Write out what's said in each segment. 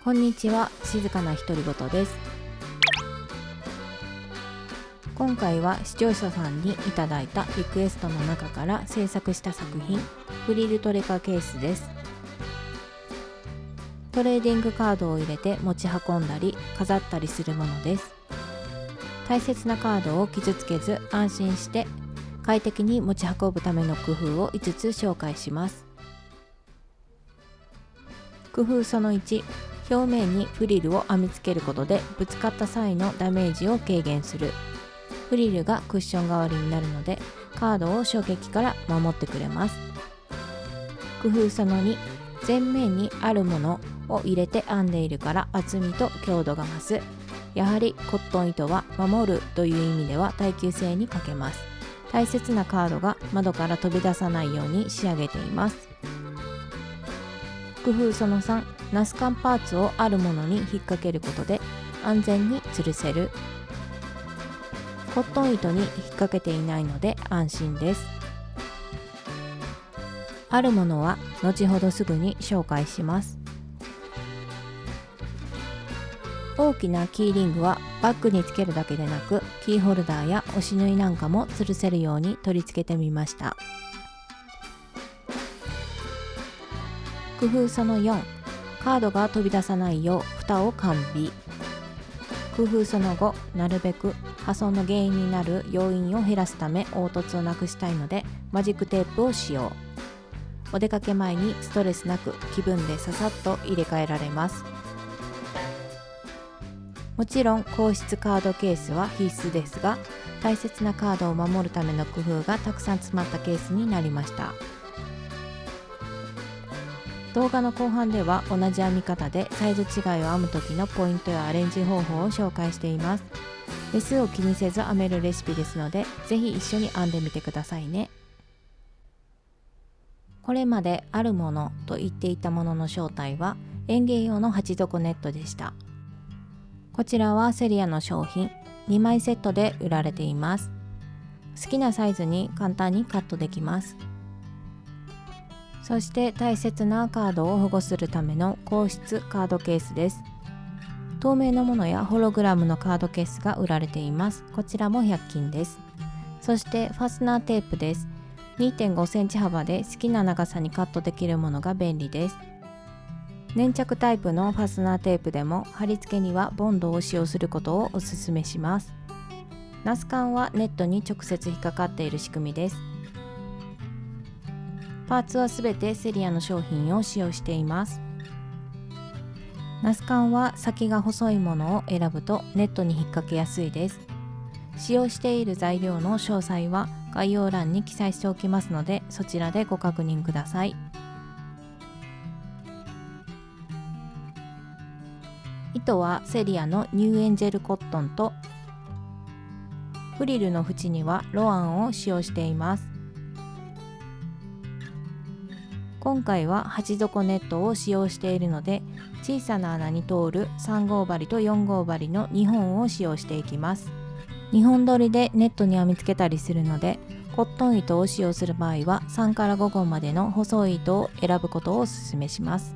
こんにちは、静かな独り言です。今回は視聴者さんにいただいたリクエストの中から制作した作品、フリルトレカケースです。トレーディングカードを入れて持ち運んだり飾ったりするものです。大切なカードを傷つけず安心して快適に持ち運ぶための工夫を5つ紹介します。工夫その1、表面にフリルを編み付けることでぶつかった際のダメージを軽減する。フリルがクッション代わりになるのでカードを衝撃から守ってくれます。工夫その2、前面にあるものを入れて編んでいるから厚みと強度が増す。やはりコットン糸は守るという意味では耐久性に欠けます。大切なカードが窓から飛び出さないように仕上げています。工夫その3、ナスカンパーツをあるものに引っ掛けることで安全に吊るせる。コットン糸に引っ掛けていないので安心です。あるものは後ほどすぐに紹介します。大きなキーリングはバッグにつけるだけでなく、キーホルダーや押し縫いなんかも吊るせるように取り付けてみました。工夫その4、カードが飛び出さないよう蓋を完備。工夫その5、なるべく破損の原因になる要因を減らすため凹凸をなくしたいのでマジックテープを使用。お出かけ前にストレスなく気分でささっと入れ替えられます。もちろん硬質カードケースは必須ですが、大切なカードを守るための工夫がたくさん詰まったケースになりました。動画の後半では同じ編み方でサイズ違いを編む時のポイントやアレンジ方法を紹介しています。レスを気にせず編めるレシピですので、ぜひ一緒に編んでみてくださいね。これまであるものと言っていたものの正体は園芸用の鉢底ネットでした。こちらはセリアの商品、2枚セットで売られています。好きなサイズに簡単にカットできます。そして大切なカードを保護するための硬質カードケースです。透明のものやホログラムのカードケースが売られています。こちらも100均です。そしてファスナーテープです。2.5 センチ幅で好きな長さにカットできるものが便利です。粘着タイプのファスナーテープでも貼り付けにはボンドを使用することをおすすめします。ナスカンはネットに直接引っかかっている仕組みです。パーツはすべてセリアの商品を使用しています。ナスカンは先が細いものを選ぶとネットに引っ掛けやすいです。使用している材料の詳細は概要欄に記載しておきますので、そちらでご確認ください。糸はセリアのニューエンジェルコットンとフリルの縁にはロアンを使用しています。今回は鉢底ネットを使用しているので、小さな穴に通る3号針と4号針の2本を使用していきます。2本取りでネットに編み付けたりするので、コットン糸を使用する場合は3から5号までの細い糸を選ぶことをお勧めします。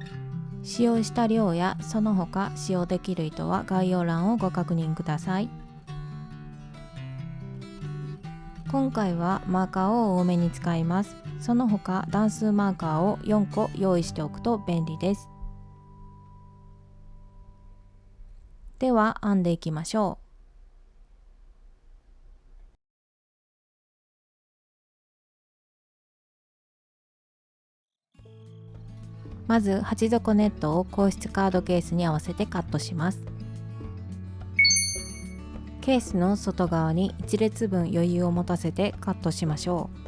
使用した量やその他使用できる糸は概要欄をご確認ください。今回はマーカーを多めに使います。その他段数マーカーを4個用意しておくと便利です。では編んでいきましょう。まず鉢底ネットを硬質カードケースに合わせてカットします。ケースの外側に1列分余裕を持たせてカットしましょう。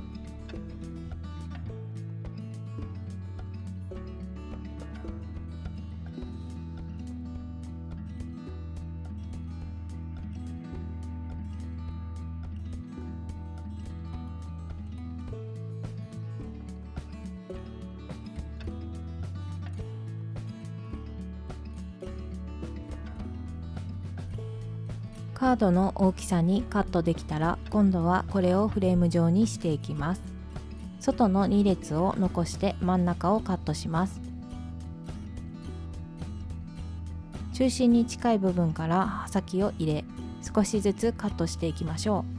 カードの大きさにカットできたら、今度はこれをフレーム状にしていきます。外の2列を残して真ん中をカットします。中心に近い部分から刃先を入れ、少しずつカットしていきましょう。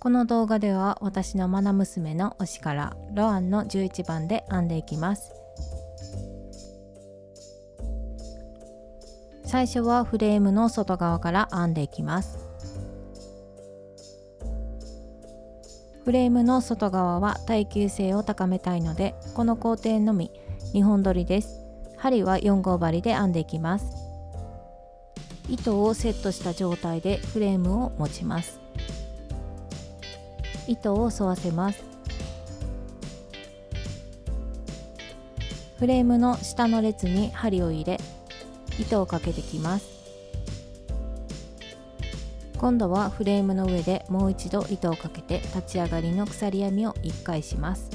この動画では私の愛娘の推しからロアンの11番で編んでいきます。最初はフレームの外側から編んでいきます。フレームの外側は耐久性を高めたいので、この工程のみ2本取りです。針は4号針で編んでいきます。糸をセットした状態でフレームを持ちます。糸を沿わせます。フレームの下の列に針を入れ、糸をかけてきます。今度はフレームの上でもう一度糸をかけて立ち上がりの鎖編みを1回します。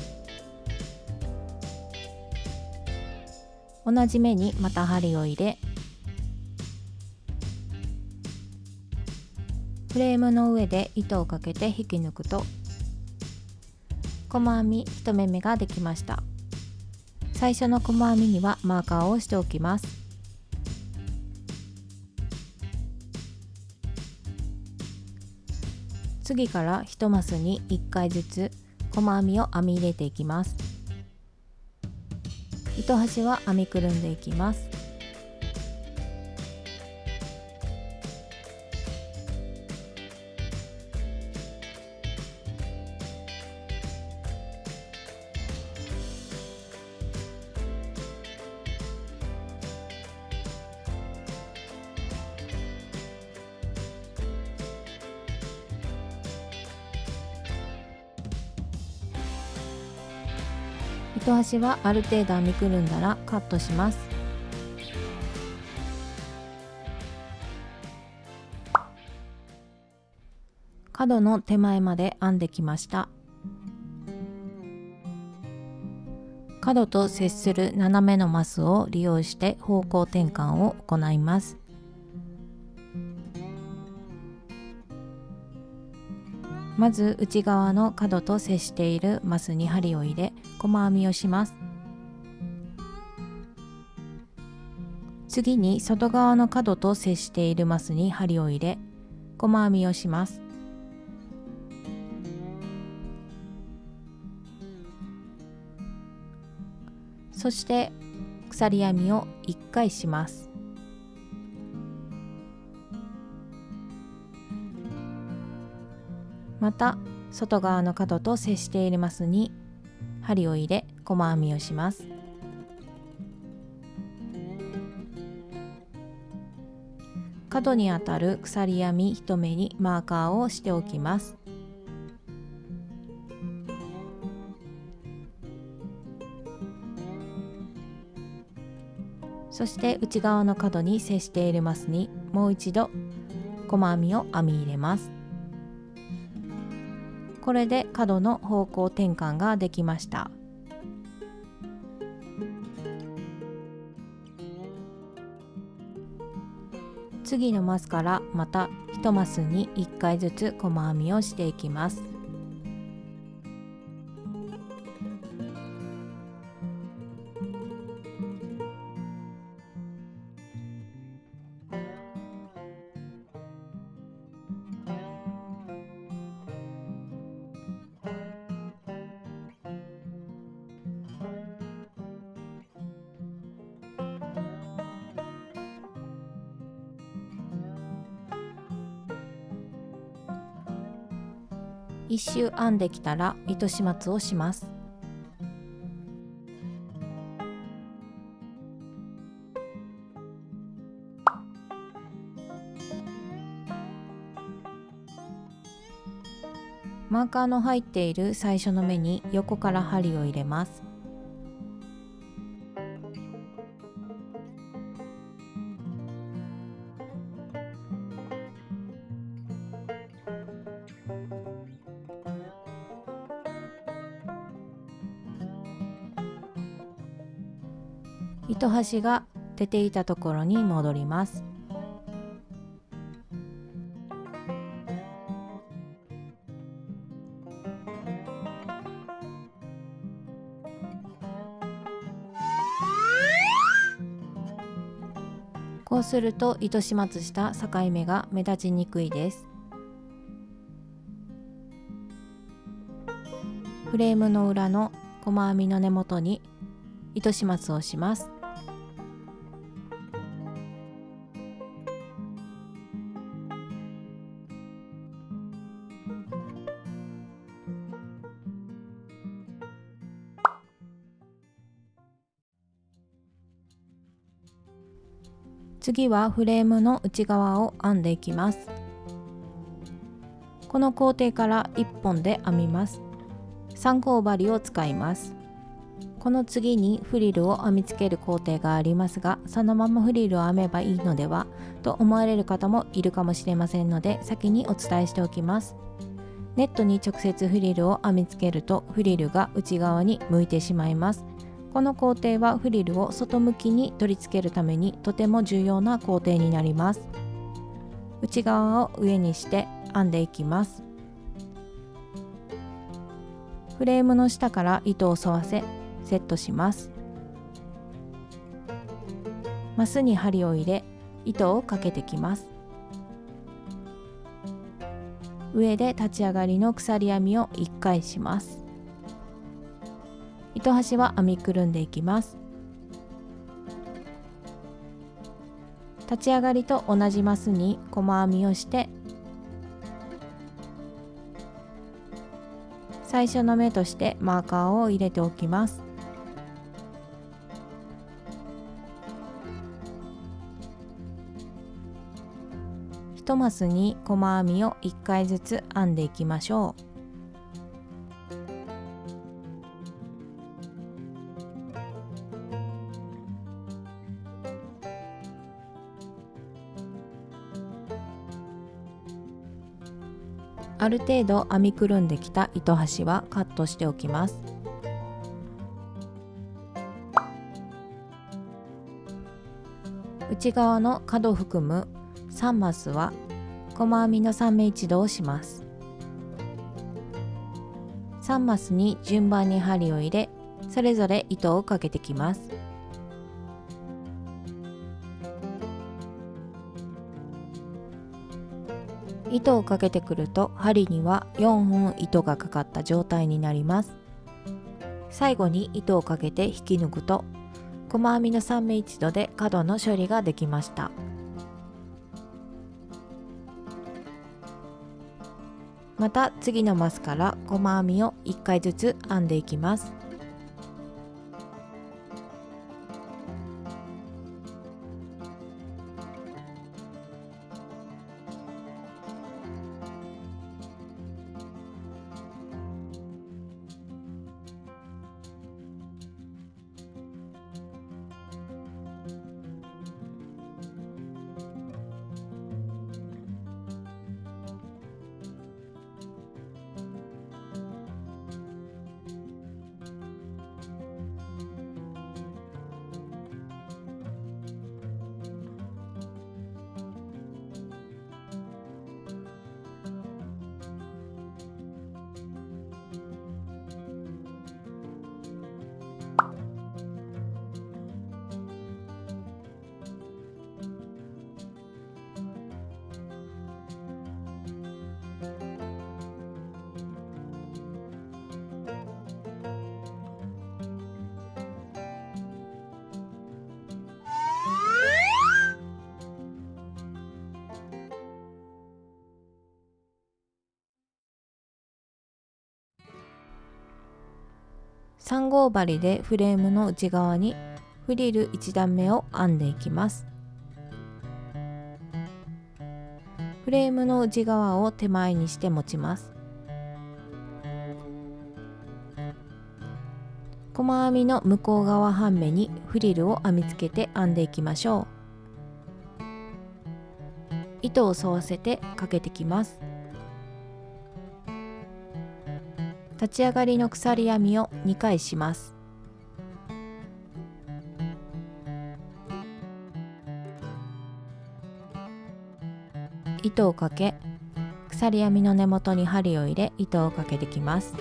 同じ目にまた針を入れ、フレームの上で糸をかけて引き抜くと細編み1目めができました。最初の細編みにはマーカーをしておきます。次から1マスに1回ずつ細編みを編み入れていきます。糸端は編みくるんでいきます。糸端はある程度編みくるんだらカットします。角の手前まで編んできました。角と接する斜めのマスを利用して方向転換を行います。まず内側の角と接しているマスに針を入れ細編みをします。次に外側の角と接しているマスに針を入れ細編みをします。そして鎖編みを1回します。また外側の角と接しているマスに針を入れ細編みをします。角にあたる鎖編み1目にマーカーをしておきます。そして内側の角に接しているマスにもう一度細編みを編み入れます。これで角の方向転換ができました。次のマスからまた1マスに1回ずつ細編みをしていきます。1周編んできたら糸始末をします。マーカーの入っている最初の目に横から針を入れます。糸端が出ていたところに戻ります。こうすると糸始末した境目が目立ちにくいです。フレームの裏の細編みの根元に糸始末をします。次はフレームの内側を編んでいきます。この工程から1本で編みます。参考針を使います。この次にフリルを編み付ける工程がありますが、そのままフリルを編めばいいのではと思われる方もいるかもしれませんので、先にお伝えしておきます。ネットに直接フリルを編み付けるとフリルが内側に向いてしまいます。この工程はフリルを外向きに取り付けるためにとても重要な工程になります。内側を上にして編んでいきます。フレームの下から糸を沿わせセットします。マスに針を入れ糸をかけてきます。上で立ち上がりの鎖編みを1回します。糸端は編みくるんでいきます。立ち上がりと同じマスに細編みをして最初の目としてマーカーを入れておきます。1マスに細編みを1回ずつ編んでいきましょう。ある程度編みくるんできた糸端はカットしておきます。内側の角を含む3マスは細編みの3目一度をします。3マスに順番に針を入れ、それぞれ糸をかけてきます。糸をかけてくると針には4本糸がかかった状態になります。最後に糸をかけて引き抜くと細編みの3目一度で角の処理ができました。また次のマスから細編みを1回ずつ編んでいきます。3号針でフレームの内側にフリル1段目を編んでいきます。フレームの内側を手前にして持ちます。細編みの向こう側半目にフリルを編みつけて編んでいきましょう。糸を沿わせてかけてきます。立ち上がりの鎖編みを2回します。糸をかけ、鎖編みの根元に針を入れ糸をかけてきます。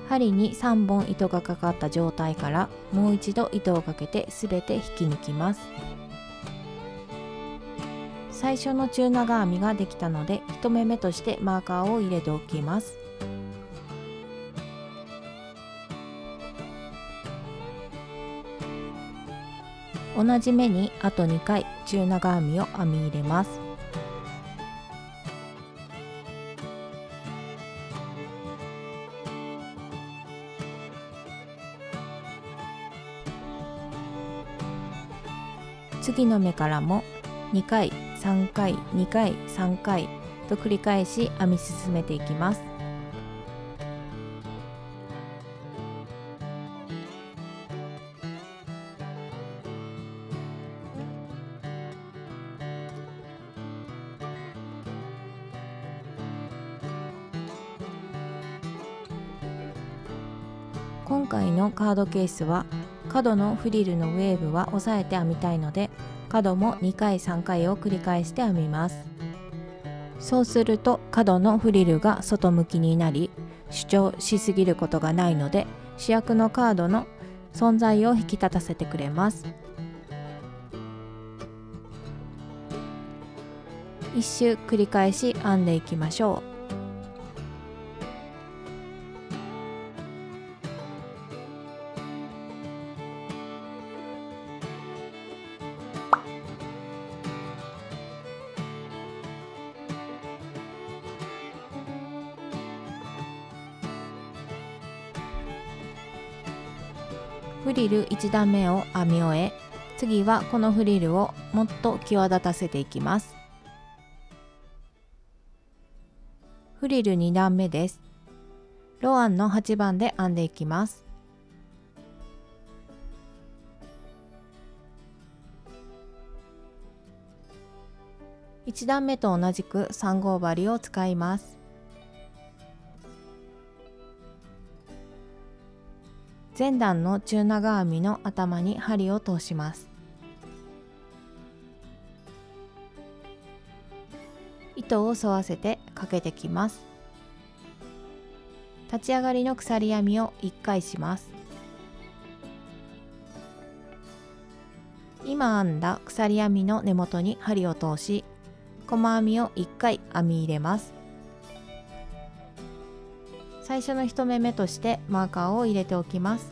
針に3本糸がかかった状態からもう一度糸をかけてすべて引き抜きます。最初の中長編みができたので1目めとしてマーカーを入れておきます。同じ目にあと2回中長編みを編み入れます。次の目からも2回3回2回3回と繰り返し編み進めていきます。今回のカードケースは角のフリルのウェーブは押さえて編みたいので、角も2回3回を繰り返して編みます。そうすると角のフリルが外向きになり、主張しすぎることがないので主役のカードの存在を引き立たせてくれます。一周繰り返し編んでいきましょう。フリル1段目を編み終え、次はこのフリルをもっと際立たせていきます。フリル2段目です。ロアンの8番で編んでいきます。1段目と同じく3号針を使います。前段の中長編みの頭に針を通します。糸を沿わせてかけてきます。立ち上がりの鎖編みを1回します。今編んだ鎖編みの根元に針を通し、細編みを1回編み入れます。最初の1目めとしてマーカーを入れておきます。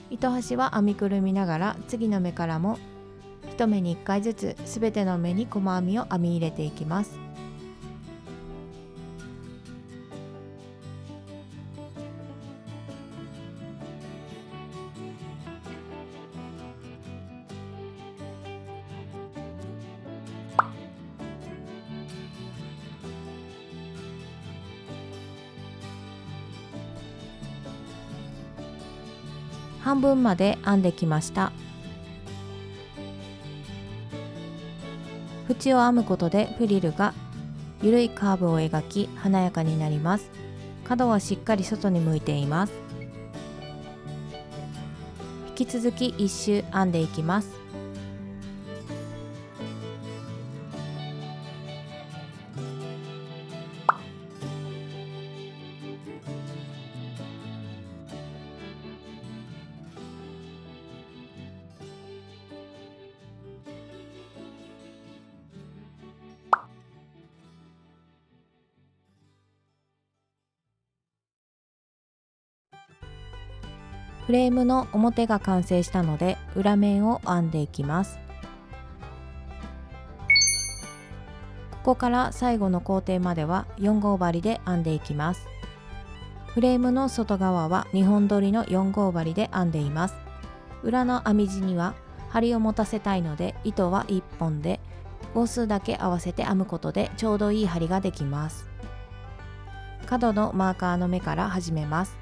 糸端は編みくるみながら次の目からも1目に1回ずつすべての目に細編みを編み入れていきます。半分まで編んできました。縁を編むことでフリルが緩いカーブを描き華やかになります。角はしっかり外に向いています。引き続き1周編んでいきます。フレームの表が完成したので裏面を編んでいきます。ここから最後の工程までは4号針で編んでいきます。フレームの外側は2本取りの4号針で編んでいます。裏の編み地には針を持たせたいので糸は1本で号数だけ合わせて編むことでちょうどいい針ができます。角のマーカーの目から始めます。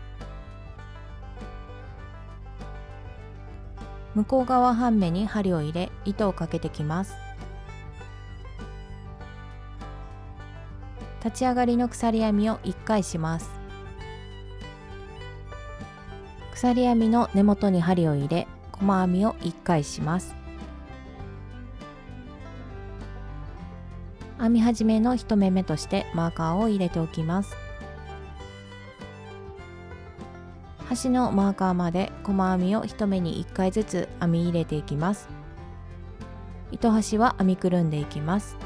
向こう側半目に針を入れ糸をかけてきます。立ち上がりの鎖編みを1回します。鎖編みの根元に針を入れ細編みを1回します。編み始めの1目目としてマーカーを入れておきます。端のマーカーまで細編みを1目に1回ずつ編み入れていきます。糸端は編みくるんでいきます。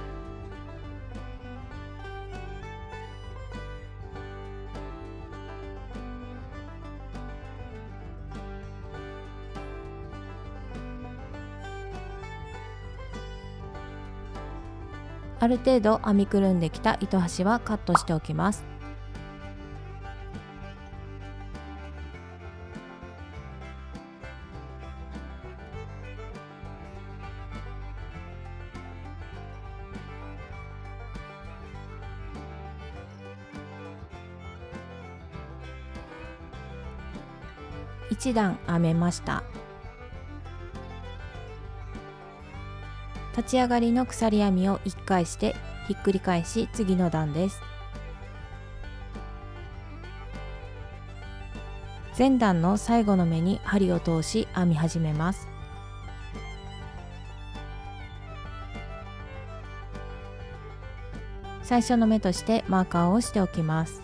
ある程度編みくるんできた糸端はカットしておきます。1段編めました。立ち上がりの鎖編みを1回してひっくり返し次の段です。前段の最後の目に針を通し編み始めます。最初の目としてマーカーをしておきます。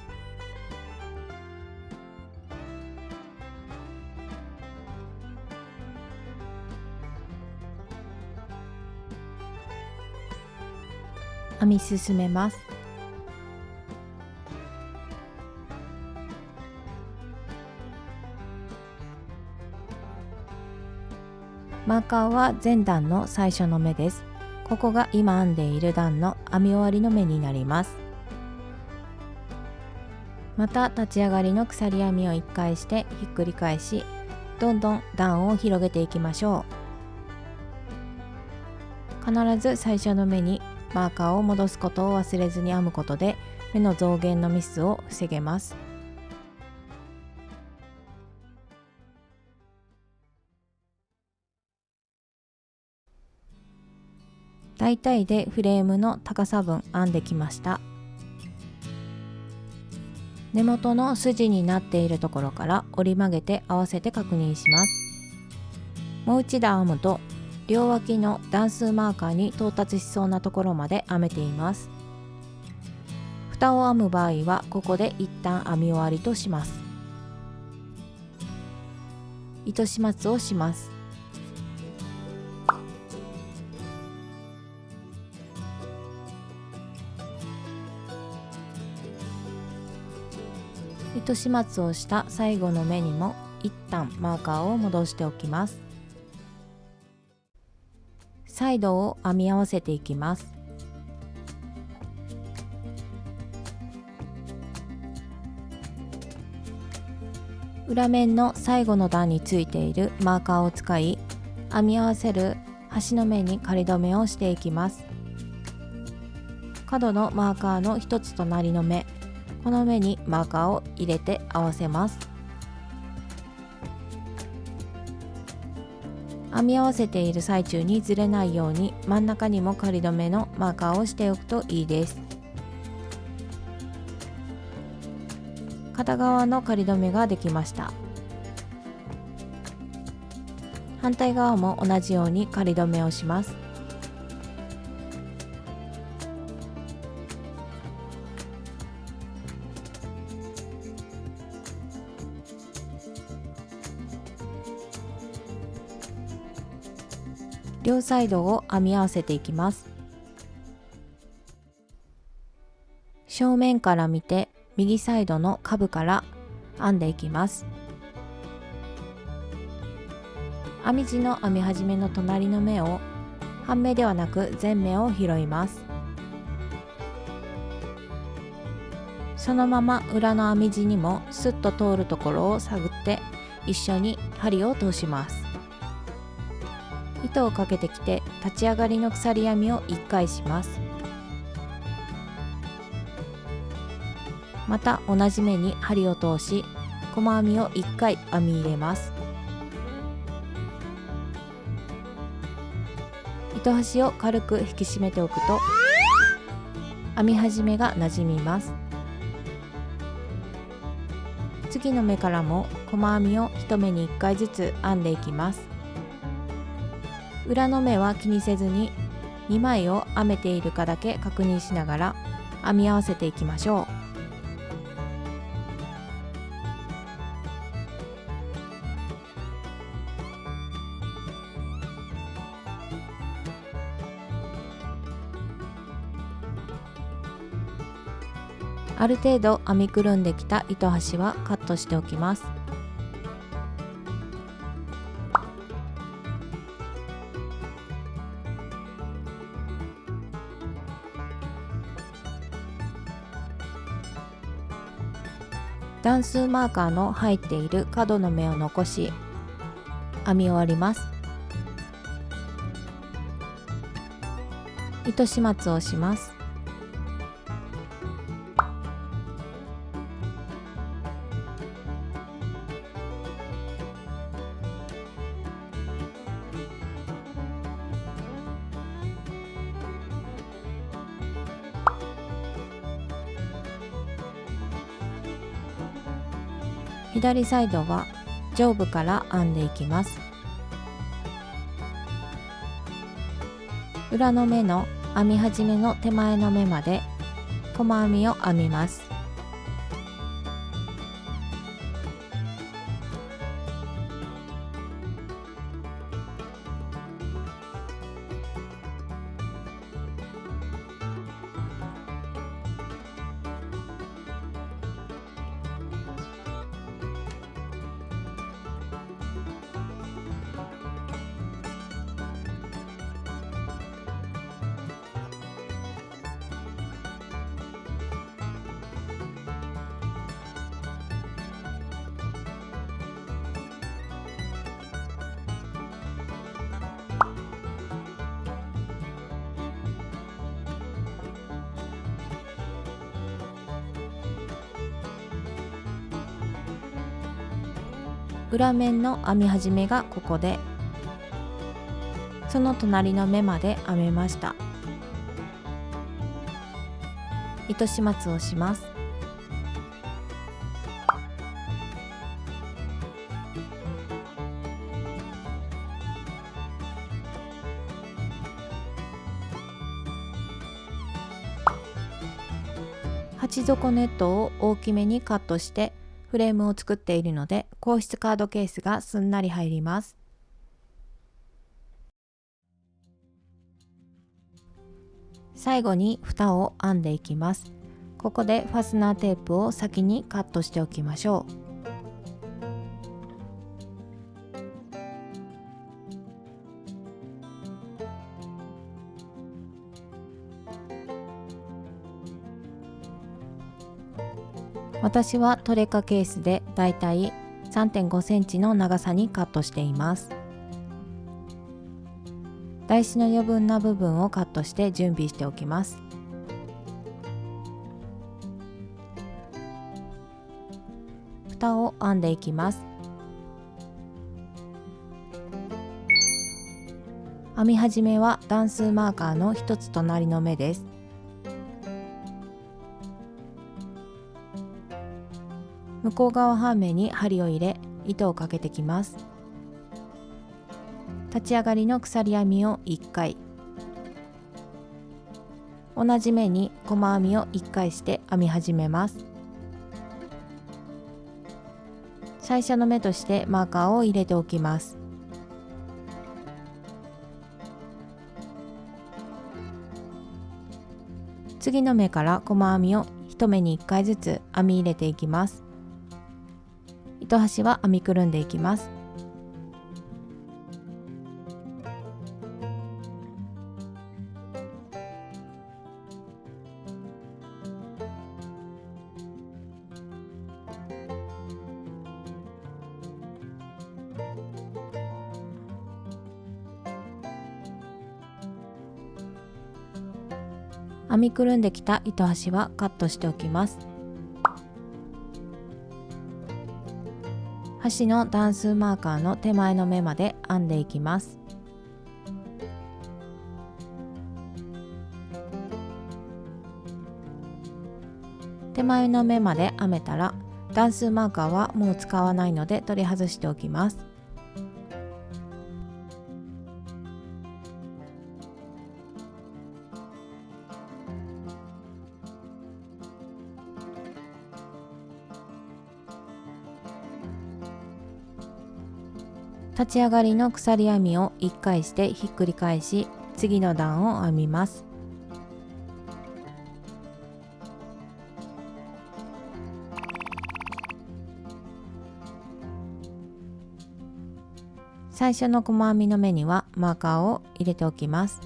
編み進めます。マーカーは前段の最初の目です。ここが今編んでいる段の編み終わりの目になります。また立ち上がりの鎖編みを1回してひっくり返し、どんどん段を広げていきましょう。必ず最初の目にマーカーを戻すことを忘れずに編むことで目の増減のミスを防げます。大体でフレームの高さ分編んできました。根元の筋になっているところから折り曲げて合わせて確認します。もう一段編むと両脇の段数マーカーに到達しそうなところまで編めています。蓋を編む場合はここで一旦編み終わりとします。糸始末をします。糸始末をした最後の目にも一旦マーカーを戻しておきます。サイドを編み合わせていきます。裏面の最後の段についているマーカーを使い、編み合わせる端の目に仮止めをしていきます。角のマーカーの一つ隣の目、この目にマーカーを入れて合わせます。編み合わせている最中にずれないように真ん中にも仮止めのマーカーをしておくといいです。片側の仮止めができました。反対側も同じように仮止めをします。両サイドを編み合わせていきます。正面から見て右サイドの下部から編んでいきます。編み地の編み始めの隣の目を半目ではなく全目を拾います。そのまま裏の編み地にもスッと通るところを探って一緒に針を通します。糸をかけてきて立ち上がりの鎖編みを1回します。また同じ目に針を通し、細編みを1回編み入れます。糸端を軽く引き締めておくと編み始めがなじみます。次の目からも細編みを1目に1回ずつ編んでいきます。裏の目は気にせずに2枚を編めているかだけ確認しながら編み合わせていきましょう。ある程度編みくるんできた糸端はカットしておきます。段数マーカーの入っている角の目を残し編み終わります。糸始末をします。左サイドは上部から編んでいきます。裏の目の編み始めの手前の目まで細編みを編みます。裏面の編み始めがここで、その隣の目まで編めました。糸始末をします。鉢底ネットを大きめにカットしてフレームを作っているので、硬質カードケースがすんなり入ります。最後に蓋を編んでいきます。ここでファスナーテープを先にカットしておきましょう。私はトレカケースでだいたい 3.5 センチの長さにカットしています。台紙の余分な部分をカットして準備しておきます。蓋を編んでいきます。編み始めは段数マーカーの一つ隣の目です。向こう側半目に針を入れ糸をかけてきます。立ち上がりの鎖編みを1回、同じ目に細編みを1回して編み始めます。最初の目としてマーカーを入れておきます。次の目から細編みを1目に1回ずつ編み入れていきます。糸端は編みくるんでいきます。編みくるんできた糸端はカットしておきます。端の段数マーカーの手前の目まで編んでいきます。手前の目まで編めたら段数マーカーはもう使わないので取り外しておきます。立ち上がりの鎖編みを1回してひっくり返し、次の段を編みます。最初の細編みの目にはマーカーを入れておきます。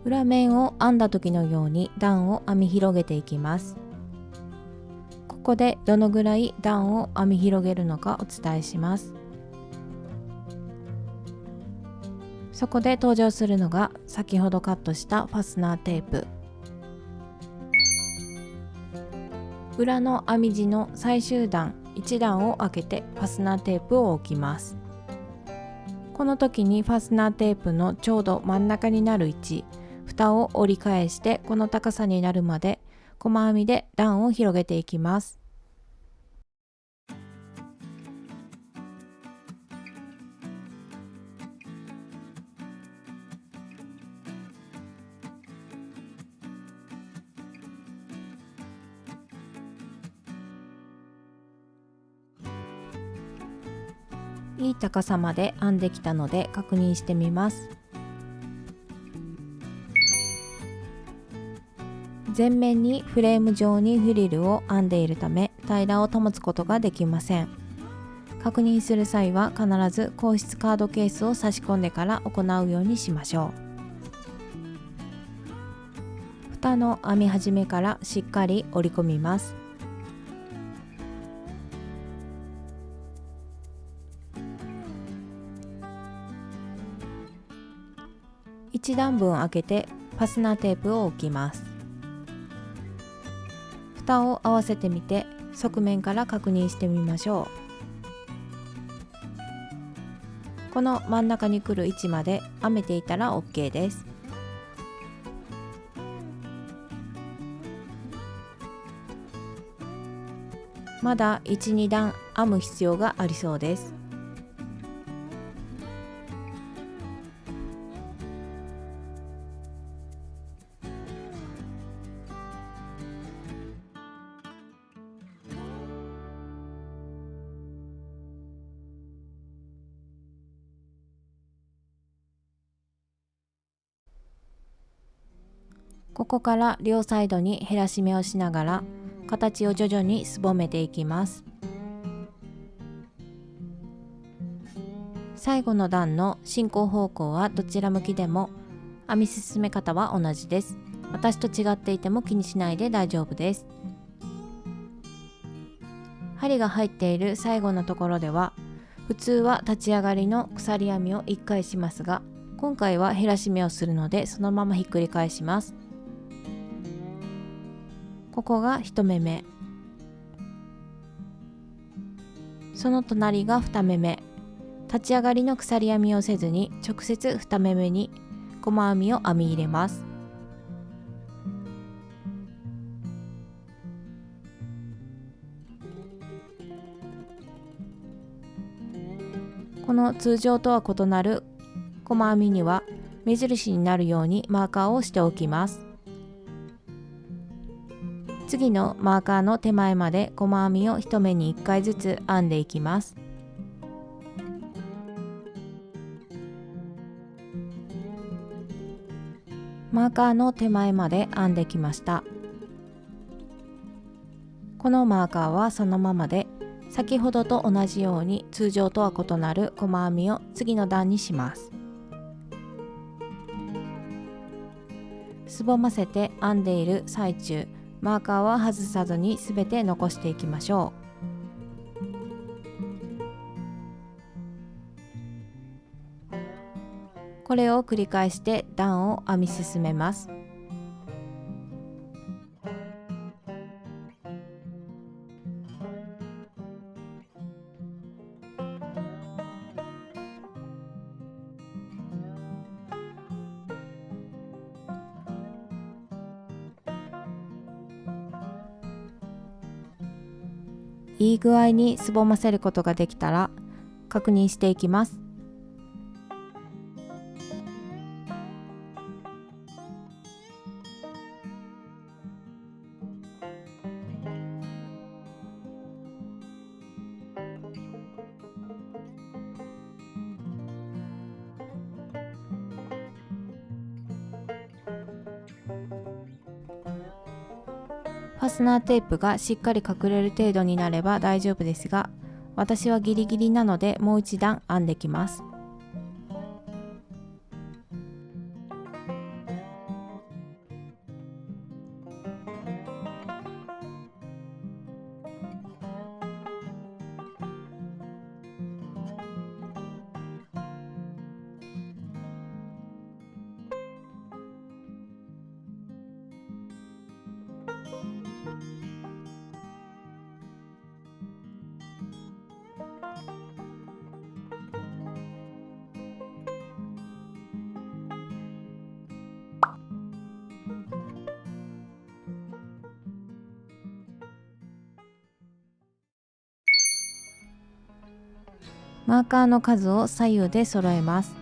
裏面を編んだ時のように段を編み広げていきます。ここでどのぐらい段を編み広げるのかお伝えします。そこで登場するのが先ほどカットしたファスナーテープ。裏の編み地の最終段1段を開けてファスナーテープを置きます。この時にファスナーテープのちょうど真ん中になる位置、蓋を折り返してこの高さになるまで細編みで段を広げていきます。いい高さまで編んできたので確認してみます。前面にフレーム状にフリルを編んでいるため平らを保つことができません。確認する際は必ず硬質カードケースを差し込んでから行うようにしましょう。蓋の編み始めからしっかり折り込みます。1段分開けてファスナーテープを置きます。蓋を合わせてみて側面から確認してみましょう。この真ん中に来る位置まで編めていたら OK です。まだ 1,2 段編む必要がありそうです。ここから両サイドに減らし目をしながら形を徐々にすぼめていきます。最後の段の進行方向はどちら向きでも編み進め方は同じです。私と違っていても気にしないで大丈夫です。針が入っている最後のところでは普通は立ち上がりの鎖編みを1回しますが、今回は減らし目をするのでそのままひっくり返します。ここが1目目、その隣が2目目。立ち上がりの鎖編みをせずに直接2目目に細編みを編み入れます。この通常とは異なる細編みには目印になるようにマーカーをしておきます。次のマーカーの手前まで細編みを1目に1回ずつ編んでいきます。マーカーの手前まで編んできました。このマーカーはそのままで、先ほどと同じように通常とは異なる細編みを次の段にします。すぼませて編んでいる最中、マーカーは外さずにすべて残していきましょう。これを繰り返して段を編み進めます。いい具合にすぼませることができたら確認していきます。ファスナーテープがしっかり隠れる程度になれば大丈夫ですが、私はギリギリなのでもう一段編んできます。マーカーの数を左右で揃えます。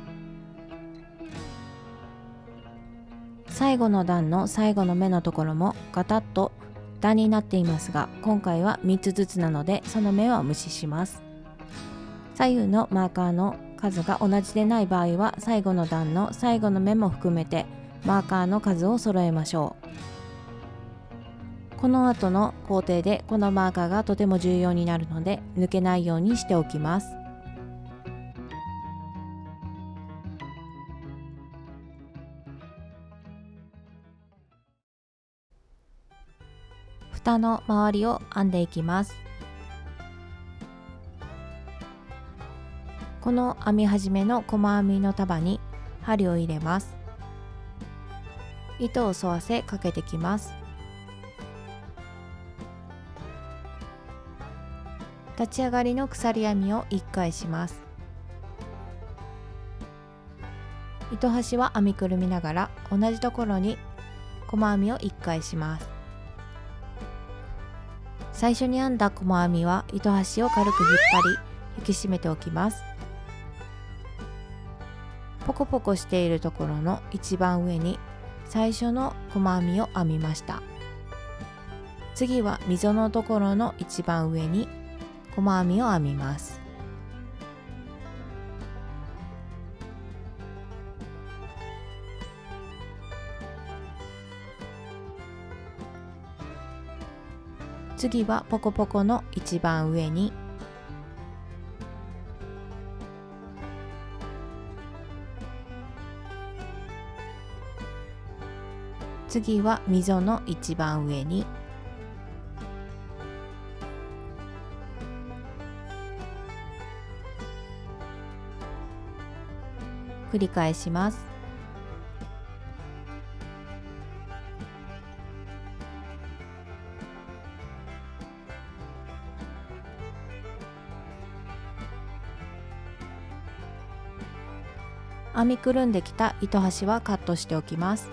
最後の段の最後の目のところもガタッと段になっていますが、今回は3つずつなのでその目は無視します。左右のマーカーの数が同じでない場合は最後の段の最後の目も含めてマーカーの数を揃えましょう。この後の工程でこのマーカーがとても重要になるので抜けないようにしておきます。蓋の周りを編んでいきます。この編み始めの細編みの束に針を入れます。糸を沿わせかけてきます。立ち上がりの鎖編みを1回します。糸端は編みくるみながら同じところに細編みを1回します。最初に編んだ細編みは糸端を軽く引っ張り引き締めておきます。ポコポコしているところの一番上に最初の細編みを編みました。次は溝のところの一番上に細編みを編みます。次はポコポコの一番上に次は溝の一番上に繰り返します。編みくるんできた糸端はカットしておきます。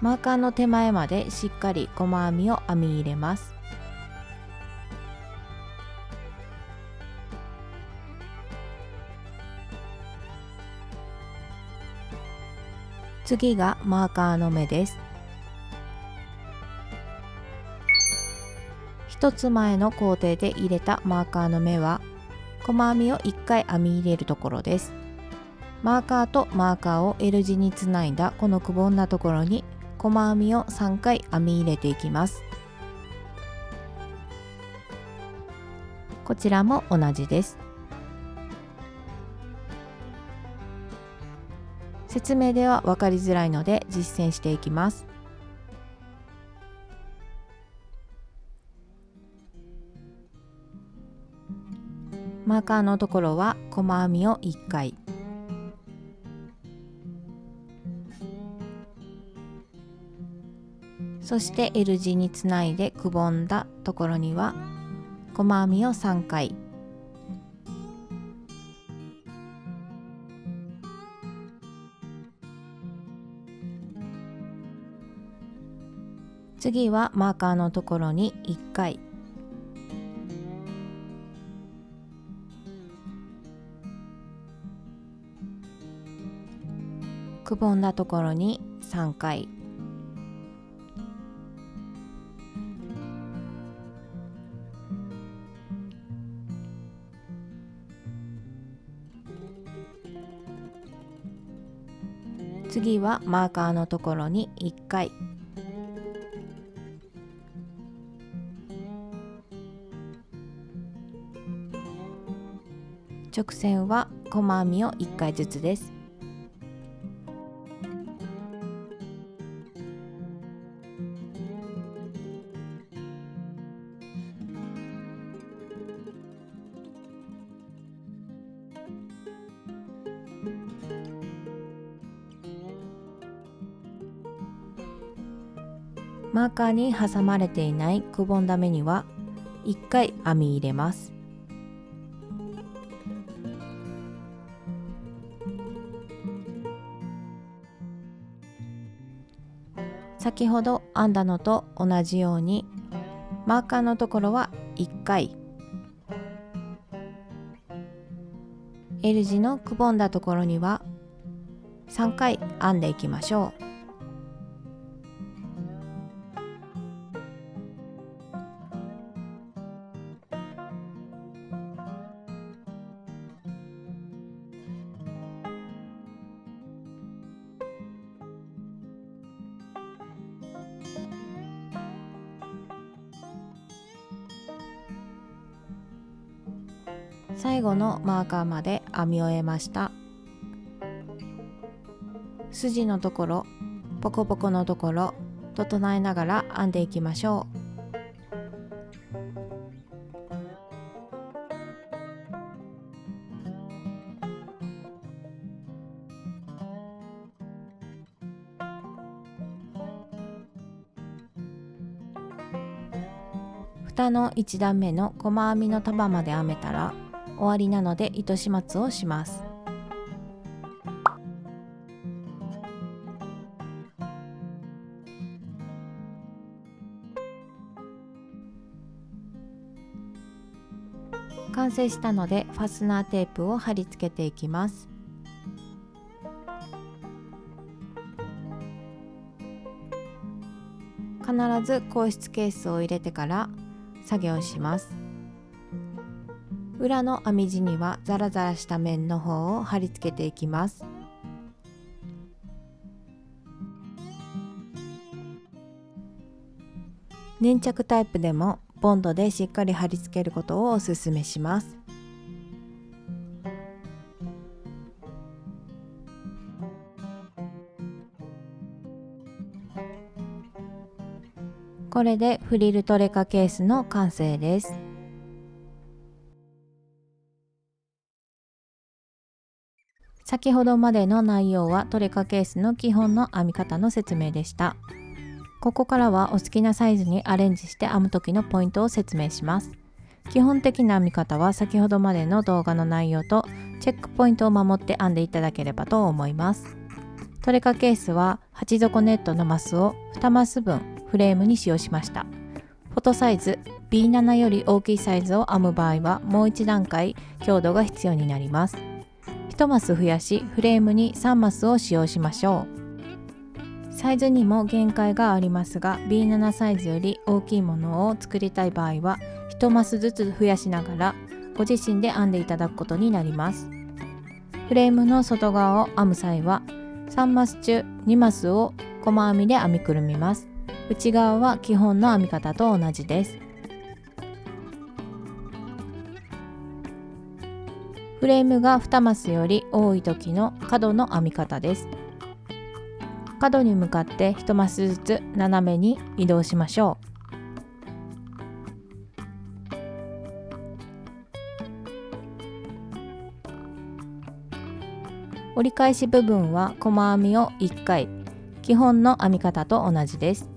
マーカーの手前までしっかり細編みを編み入れます。次がマーカーの目です。一つ前の工程で入れたマーカーの目は細編みを1回編み入れるところです。マーカーとマーカーを L 字につないだこのくぼんだところに細編みを3回編み入れていきます。こちらも同じです。説明では分かりづらいので実践していきます。マーカーのところは細編みを1回、そして L 字につないでくぼんだところには細編みを3回、次はマーカーのところに1回、くぼんだところに3回、次はマーカーのところに1回、直線は細編みを1回ずつです。マーカーに挟まれていないくぼんだ目には1回編み入れます。先ほど編んだのと同じようにマーカーのところは1回、 L 字のくぼんだところには3回編んでいきましょう。最後のマーカーまで編み終えました。筋のところ、ポコポコのところ整えながら編んでいきましょう。蓋の1段目の細編みの束まで編めたら終わりなので糸始末をします。完成したのでファスナーテープを貼り付けていきます。必ず硬質ケースを入れてから作業します。裏の編み地にはザラザラした面の方を貼り付けていきます。粘着タイプでもボンドでしっかり貼り付けることをおすすめします。これでフリルトレカケースの完成です。先ほどまでの内容はトレカケースの基本の編み方の説明でした。ここからはお好きなサイズにアレンジして編む時のポイントを説明します。基本的な編み方は先ほどまでの動画の内容とチェックポイントを守って編んでいただければと思います。トレカケースは鉢底ネットのマスを2マス分フレームに使用しました。フォトサイズ B7 より大きいサイズを編む場合はもう一段階強度が必要になります。1マス増やしフレームに3マスを使用しましょう。サイズにも限界がありますが B7 サイズより大きいものを作りたい場合は1マスずつ増やしながらご自身で編んでいただくことになります。フレームの外側を編む際は3マス中2マスを細編みで編みくるみます。内側は基本の編み方と同じです。フレームが2マスより多い時の角の編み方です。角に向かって1マスずつ斜めに移動しましょう。折り返し部分は細編みを1回、基本の編み方と同じです。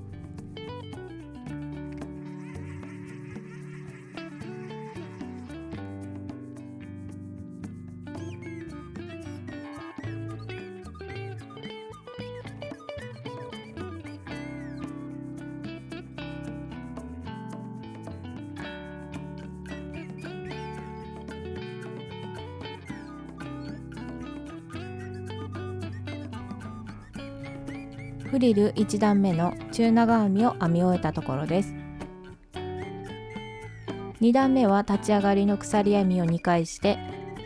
フリル1段目の中長編みを編み終えたところです。2段目は立ち上がりの鎖編みを2回して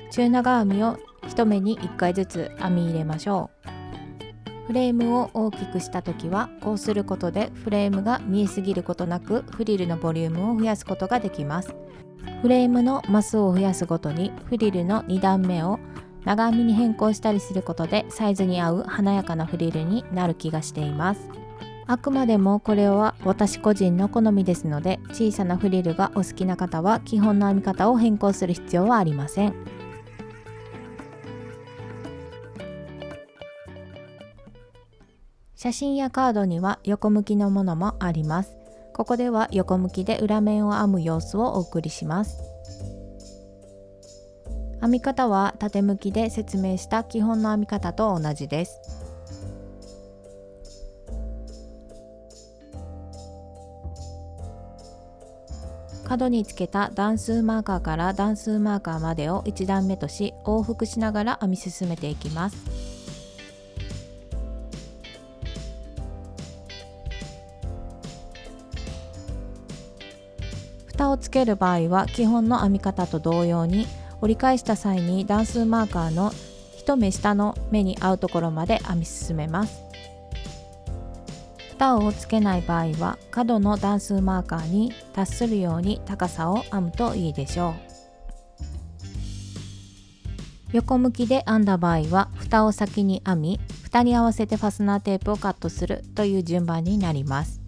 中長編みを1目に1回ずつ編み入れましょう。フレームを大きくした時はこうすることでフレームが見えすぎることなくフリルのボリュームを増やすことができます。フレームのマスを増やすごとにフリルの2段目を長編みに変更したりすることでサイズに合う華やかなフリルになる気がしています。あくまでもこれは私個人の好みですので、小さなフリルがお好きな方は基本の編み方を変更する必要はありません。写真やカードには横向きのものもあります。ここでは横向きで裏面を編む様子をお送りします。編み方は縦向きで説明した基本の編み方と同じです。角につけた段数マーカーから段数マーカーまでを1段目とし往復しながら編み進めていきます。蓋をつける場合は基本の編み方と同様に折り返した際に段数マーカーの1目下の目に合うところまで編み進めます。蓋をつけない場合は角の段数マーカーに達するように高さを編むといいでしょう。横向きで編んだ場合は蓋を先に編み、蓋に合わせてファスナーテープをカットするという順番になります。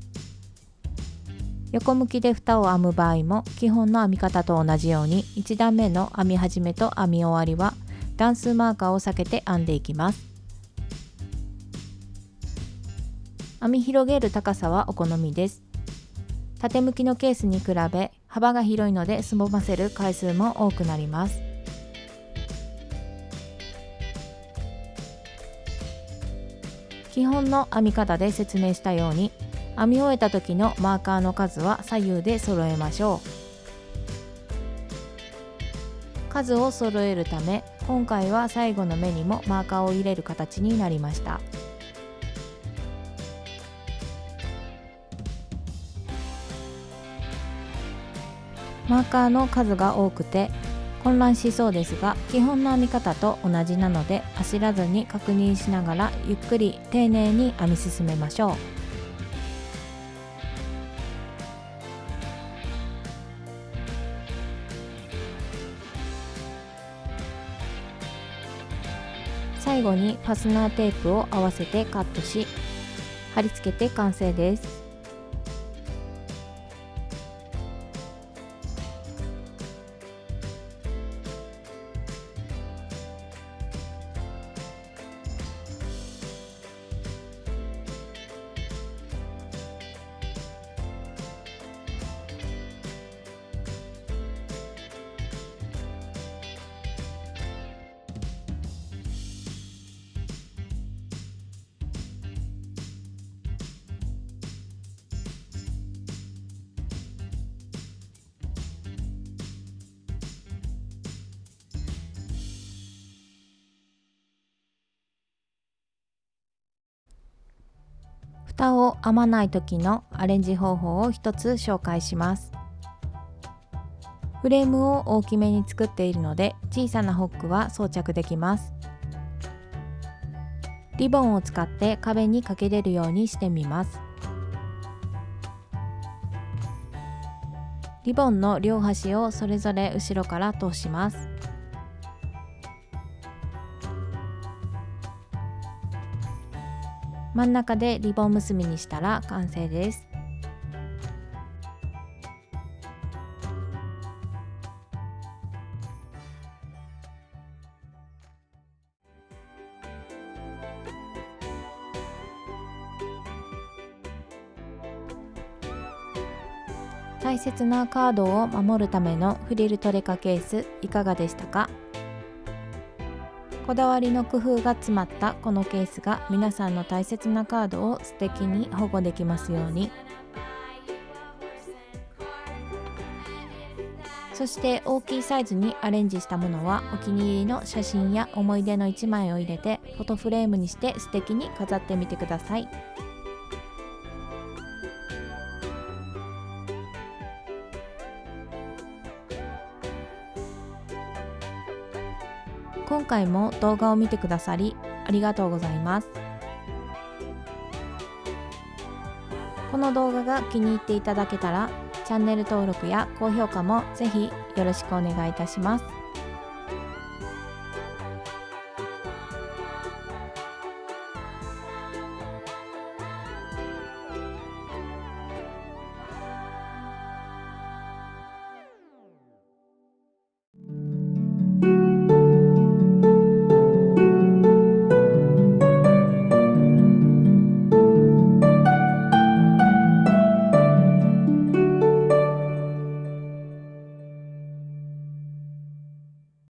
横向きで蓋を編む場合も基本の編み方と同じように1段目の編み始めと編み終わりは段数マーカーを避けて編んでいきます。編み広げる高さはお好みです。縦向きのケースに比べ幅が広いのですぼませる回数も多くなります。基本の編み方で説明したように編み終えた時のマーカーの数は左右で揃えましょう。数を揃えるため今回は最後の目にもマーカーを入れる形になりました。マーカーの数が多くて混乱しそうですが、基本の編み方と同じなので焦らずに確認しながらゆっくり丁寧に編み進めましょう。最後にファスナーテープを合わせてカットし貼り付けて完成です。蓋を編まない時のアレンジ方法を一つ紹介します。フレームを大きめに作っているので小さなホックは装着できます。リボンを使って壁にかけれるようにしてみます。リボンの両端をそれぞれ後ろから通します。真ん中でリボン結びにしたら完成です。大切なカードを守るためのフリルトレカケースいかがでしたか？こだわりの工夫が詰まったこのケースが皆さんの大切なカードを素敵に保護できますように。そして大きいサイズにアレンジしたものはお気に入りの写真や思い出の1枚を入れてフォトフレームにして素敵に飾ってみてください。今回も動画を見てくださりありがとうございます。この動画が気に入っていただけたらチャンネル登録や高評価もぜひよろしくお願いいたします。